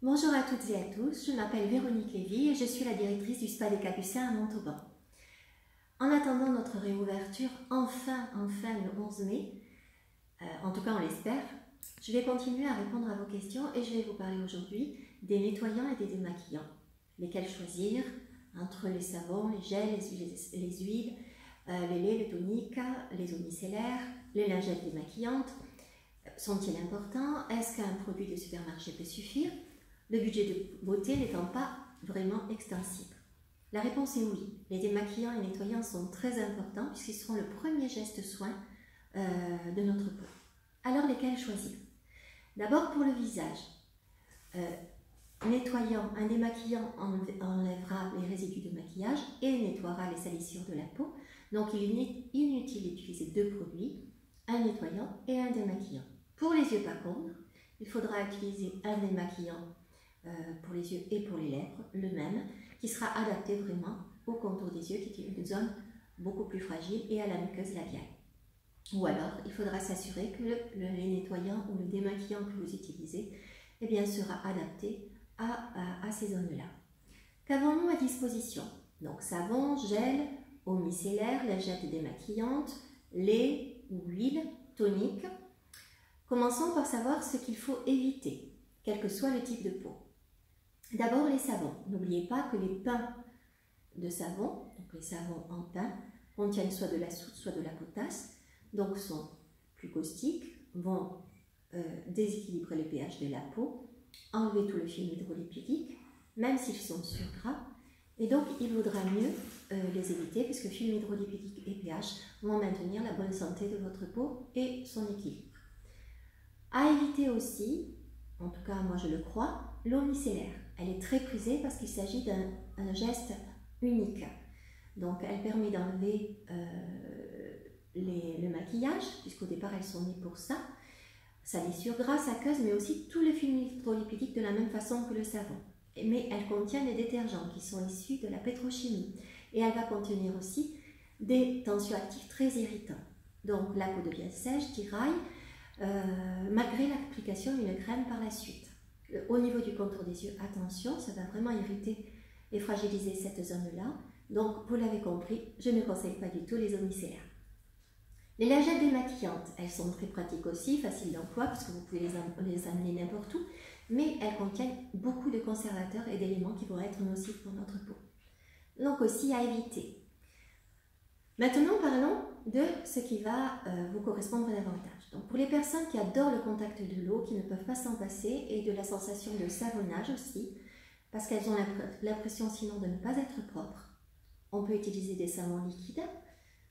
Bonjour à toutes et à tous, je m'appelle Véronique Lévy et je suis la directrice du Spa des Capucins à Montauban. En attendant notre réouverture, enfin le 11 mai, en tout cas on l'espère, je vais continuer à répondre à vos questions et je vais vous parler aujourd'hui des nettoyants et des démaquillants. Lesquels choisir entre les savons, les gels, les huiles, les laits, les toniques, les eaux micellaires, les lingettes démaquillantes. Sont-ils importants? Est-ce qu'un produit de supermarché peut suffire? Le budget de beauté n'étant pas vraiment extensible. La réponse est oui. Les démaquillants et nettoyants sont très importants puisqu'ils seront le premier geste soin de notre peau. Alors lesquels choisir? D'abord pour le visage. Un démaquillant enlèvera les résidus de maquillage et nettoiera les salissures de la peau. Donc il est inutile d'utiliser deux produits, un nettoyant et un démaquillant. Pour les yeux par contre, il faudra utiliser un démaquillant pour les yeux et pour les lèvres, le même, qui sera adapté vraiment au contour des yeux, qui est une zone beaucoup plus fragile, et à la muqueuse labiale. Ou alors, il faudra s'assurer que le nettoyant ou le démaquillant que vous utilisez sera adapté à ces zones-là. Qu'avons-nous à disposition? Donc, savon, gel, eau micellaire, lingette démaquillante, lait ou huile, tonique. Commençons par savoir ce qu'il faut éviter, quel que soit le type de peau. D'abord les savons. N'oubliez pas que les pains de savon, donc les savons en pain, contiennent soit de la soude, soit de la potasse, donc sont plus caustiques, vont déséquilibrer le pH de la peau, enlever tout le film hydrolipidique, même s'ils sont surgras, et donc il vaudra mieux les éviter puisque film hydrolipidique et pH vont maintenir la bonne santé de votre peau et son équilibre. À éviter aussi, en tout cas moi je le crois, l'eau micellaire. Elle est très prisée parce qu'il s'agit d'un geste unique. Donc elle permet d'enlever le maquillage, puisqu'au départ elles sont nées pour ça, salissure grasse, aqueuse, mais aussi tout le film hydrolipidique de la même façon que le savon. Mais elle contient des détergents qui sont issus de la pétrochimie. Et elle va contenir aussi des tensioactifs très irritants. Donc la peau devient sèche, tiraille, malgré l'application d'une crème par la suite. Au niveau du contour des yeux, attention, ça va vraiment irriter et fragiliser cette zone-là. Donc, vous l'avez compris, je ne conseille pas du tout les eaux micellaires. Les lingettes démaquillantes, elles sont très pratiques aussi, faciles d'emploi, parce que vous pouvez les amener n'importe où, mais elles contiennent beaucoup de conservateurs et d'éléments qui vont être nocifs pour notre peau. Donc aussi à éviter. Maintenant, parlons de ce qui va vous correspondre davantage. Donc, pour les personnes qui adorent le contact de l'eau, qui ne peuvent pas s'en passer, et de la sensation de savonnage aussi, parce qu'elles ont l'impression sinon de ne pas être propres, on peut utiliser des savons liquides.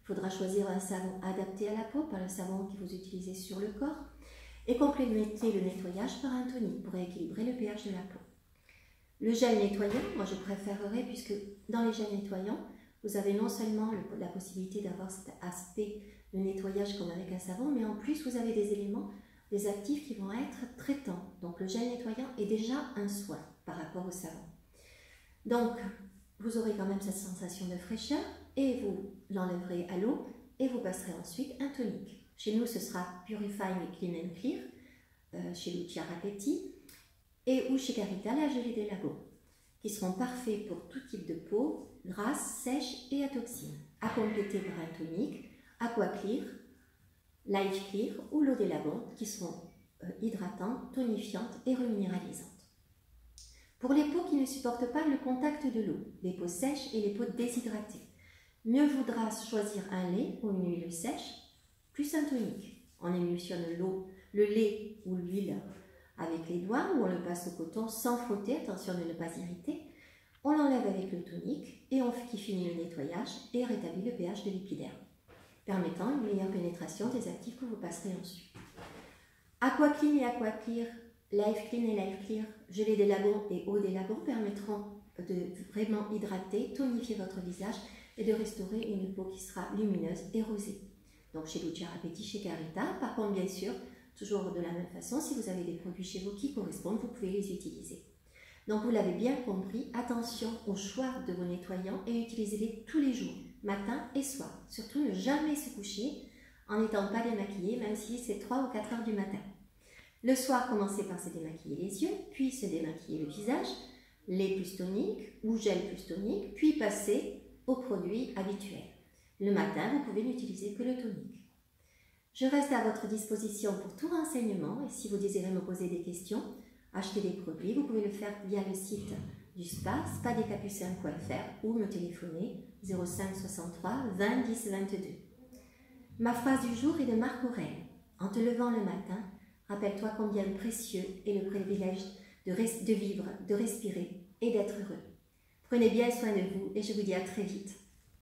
Il faudra choisir un savon adapté à la peau, pas le savon que vous utilisez sur le corps, et compléter le nettoyage par un tonique pour équilibrer le pH de la peau. Le gel nettoyant, moi je préférerais, puisque dans les gels nettoyants, vous avez non seulement la possibilité d'avoir cet aspect de nettoyage comme avec un savon, mais en plus vous avez des éléments, des actifs qui vont être traitants. Donc le gel nettoyant est déjà un soin par rapport au savon. Donc vous aurez quand même cette sensation de fraîcheur et vous l'enlèverez à l'eau et vous passerez ensuite un tonique. Chez nous ce sera Purifying Clean and Clear, chez Lucia Rapetti, et ou chez Carita la gelée des lagos, qui seront parfaits pour tout type de peau, grasse, sèche et à toxines, à compléter par un tonique, Aqua Clear, Life Clear ou l'eau des lagons, qui seront hydratantes, tonifiantes et reminéralisantes. Pour les peaux qui ne supportent pas le contact de l'eau, les peaux sèches et les peaux déshydratées, mieux vaudra choisir un lait ou une huile sèche, plus un tonique. On émulsionne le lait ou l'huile avec les doigts ou on le passe au coton sans frotter, attention de ne pas irriter. On l'enlève avec le tonique et qui finit le nettoyage et rétablit le pH de l'épiderme, permettant une meilleure pénétration des actifs que vous passerez ensuite. Aqua Clean et Aqua Clear, Life Clean et Life Clear, gelée des lagons et eau des lagons permettront de vraiment hydrater, tonifier votre visage et de restaurer une peau qui sera lumineuse et rosée. Donc chez Lucia Rapetti, chez Carita, par contre bien sûr, toujours de la même façon, si vous avez des produits chez vous qui correspondent, vous pouvez les utiliser. Donc vous l'avez bien compris, attention au choix de vos nettoyants et utilisez-les tous les jours, matin et soir. Surtout ne jamais se coucher en n'étant pas démaquillé, même si c'est 3 ou 4 heures du matin. Le soir, commencez par se démaquiller les yeux, puis se démaquiller le visage, lait plus tonique ou gel plus tonique, puis passer aux produits habituels. Le matin, vous pouvez n'utiliser que le tonique. Je reste à votre disposition pour tout renseignement et si vous désirez me poser des questions, acheter des produits, vous pouvez le faire via le site du SPA, spadescapucins.fr ou me téléphoner 05 63 20 10 22. Ma phrase du jour est de Marc Aurèle. En te levant le matin, rappelle-toi combien précieux est le privilège de vivre, de respirer et d'être heureux. Prenez bien soin de vous et je vous dis à très vite.